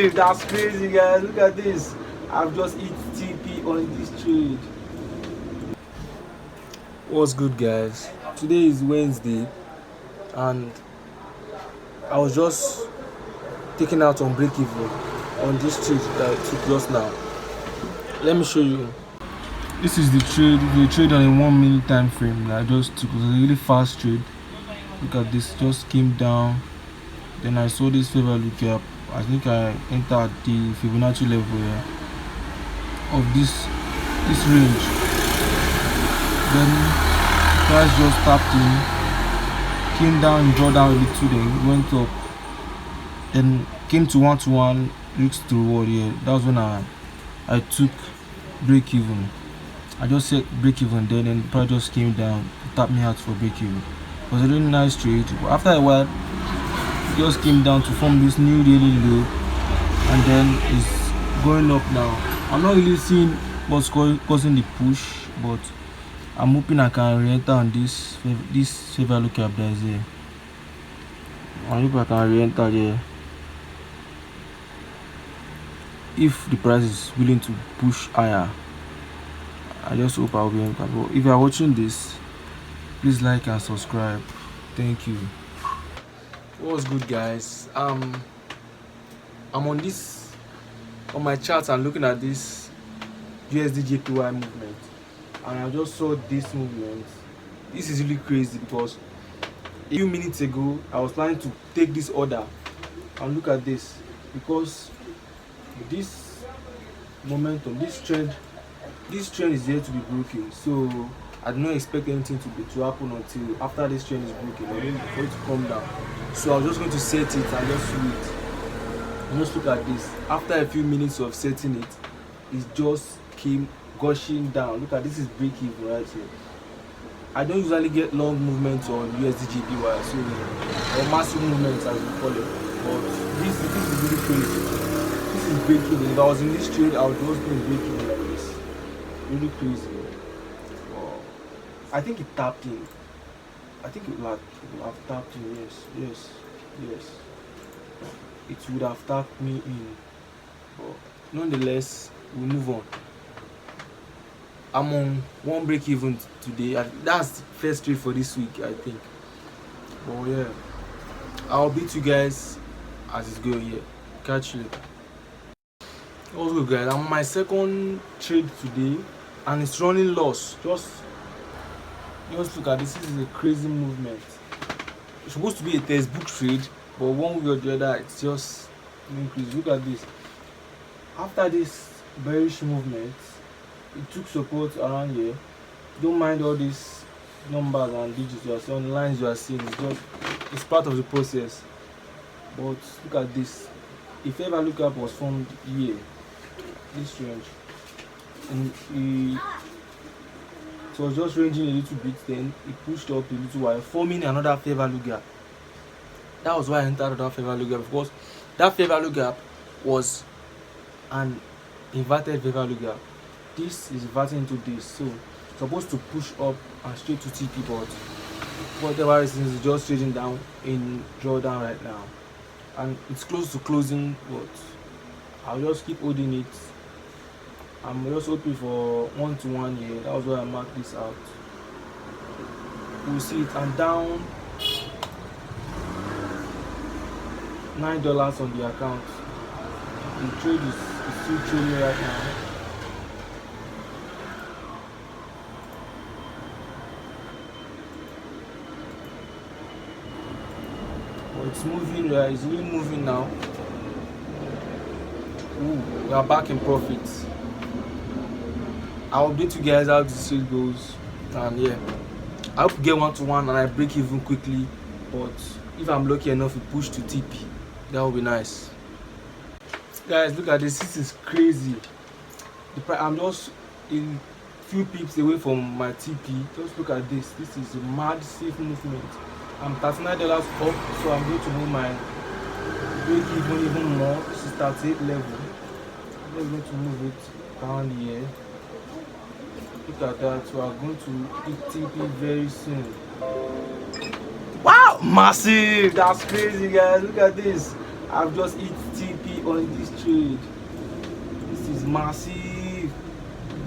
That's crazy, guys. Look at this. I've just hit TP on this trade. What's good, guys? Today is Wednesday, and I was just taking out on break even on this trade that I took just now. Let me show you. This is the trade on a 1 minute time frame that I just took. It was a really fast trade. Look at this, just came down. Then I saw this fair value gap. I think I entered the Fibonacci level here of this range. Then price just tapped in, came down, drawdown a little, then went up, then came to 1-to-1 risk to reward here. That was when I took break even. I just set break even then, and the price just came down to tap me out for break even. It was a really nice trade. But after a while, it just came down to form this new daily low, and then it's going up now. I'm not really seeing what's causing the push, but I'm hoping I can re-enter on this fair value cap that is here. I hope I can re-enter there if the price is willing to push higher. I just hope I'll be enter. But if you are watching this, please like and subscribe. Thank you. What's good, guys? I'm on my charts and looking at this USD JPY movement, and I just saw this movement. This is really crazy because a few minutes ago I was planning to take this order, and look at this, because this momentum, this trend is here to be broken. So I do not expect anything to happen until after this trend is broken, or maybe for it to come down. So I was just going to set it and just wait. And just look at this. After a few minutes of setting it, it just came gushing down. Look at this, is break even right here. I don't usually get long movements on USD JPY, so or massive movements as we call it. But this is really crazy. This is breaking. If I was in this trade, I would just be breaking like this. Really crazy. Wow. I think it tapped in. I think it would have tapped in. Yes. It would have tapped me in. But nonetheless, we move on. I'm on one break even today. That's the first trade for this week, I think. But yeah, I'll beat you guys as it's going here. Catch you later. Also, guys, I'm on my second trade today, and it's running loss. Just look at this. This is a crazy movement. It's supposed to be a textbook trade, but one way or the other, it's just increase. Look at this. After this bearish movement, it took support around here. Don't mind all these numbers and digits you are seeing, on the lines you are seeing. It's part of the process. But look at this. A fair value gap was formed here, this range, and it was just ranging a little bit. Then it pushed up a little while, forming another fair value gap. That was why I entered that fair value gap, because that fair value gap was an inverted fair value gap. This is inverting into this, so it's supposed to push up and straight to TP, but whatever reason, it's just trading down in drawdown right now, and it's close to closing, but I'll just keep holding it. I'm just hoping for 1-to-1 here. That was why I marked this out. We'll see it. I'm down $9 on the account. The trade is still trading right now. But it's moving, right? It's really moving now. Ooh, we are back in profits. I'll update you guys how this trade goes, and yeah, I hope to get 1-to-1 and I break even quickly. But if I'm lucky enough to push to TP, that would be nice. Guys, look at this. This is crazy. I'm just in few pips away from my TP. Just look at this. This is a mad safe movement. I'm $39 up, so I'm going to move my break even more. This is 38 level. I'm just going to move it down here. Look at that. So I'm going to hit TP very soon. Wow, massive! That's crazy, guys. Look at this. I've just hit TP on this trade. This is massive.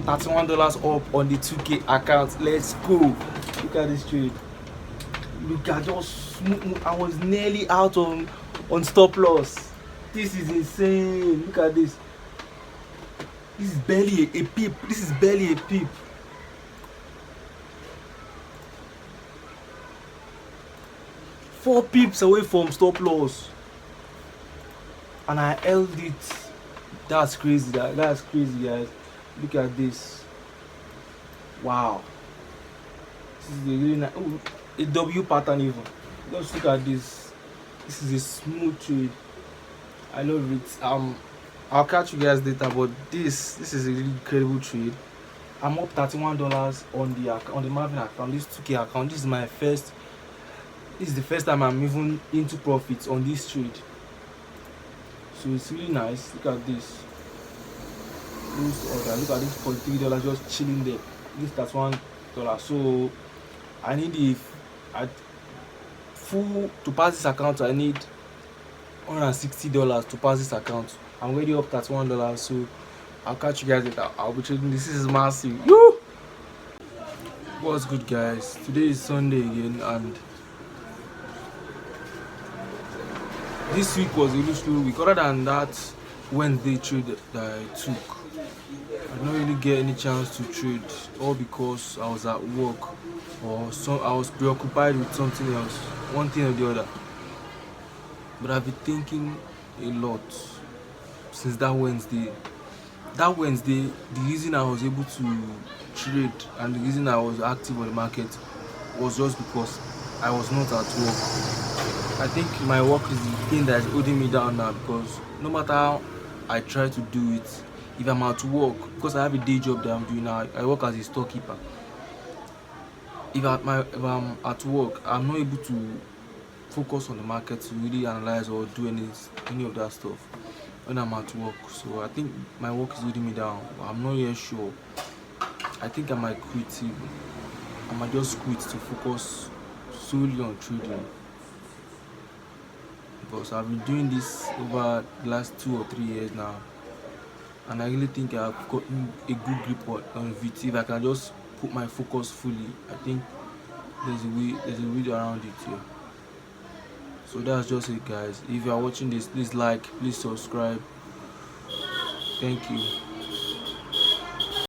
$31 up on the 2K account. Let's go. Look at this trade. Look at just smooth. I was nearly out on stop loss. This is insane. Look at this. This is barely a peep. This is barely a peep. Four pips away from stop loss, and I held it. That's crazy. That's crazy, guys. Look at this. Wow. This is a really nice. Oh, a W pattern even. Just look at this. This is a smooth trade. I love it. I'll catch you guys later, but this is a really incredible trade. I'm up $31 on the Maven account. This 2K account. This is the first time I'm even into profits on this trade. So it's really nice. Look at this. Look at this $43 just chilling there. This $31. So I need to pass this account. I need $160 to pass this account. I'm already up $31, so I'll catch you guys later. I'll be trading. This is massive. Woo! What's good, guys? Today is Sunday again, and this week was a little slow week. Other than that Wednesday trade that I took, I didn't really get any chance to trade, all because I was at work or I was preoccupied with something else, one thing or the other. But I've been thinking a lot since that Wednesday. That Wednesday, the reason I was able to trade and the reason I was active on the market was just because I was not at work. I think my work is the thing that is holding me down now, because no matter how I try to do it, if I'm at work, because I have a day job that I'm doing now, I work as a storekeeper. If I'm at work, I'm not able to focus on the market to really analyze or do any of that stuff when I'm at work. So I think my work is holding me down, but I'm not yet sure. I think I might quit even. I might just quit to focus solely on trading, because I've been doing this over the last 2 or 3 years now, and I really think I've gotten a good grip on it. If I can just put my focus fully, I think there's a way around it here. So that's just it, guys. If you are watching this, please like, please subscribe. Thank you.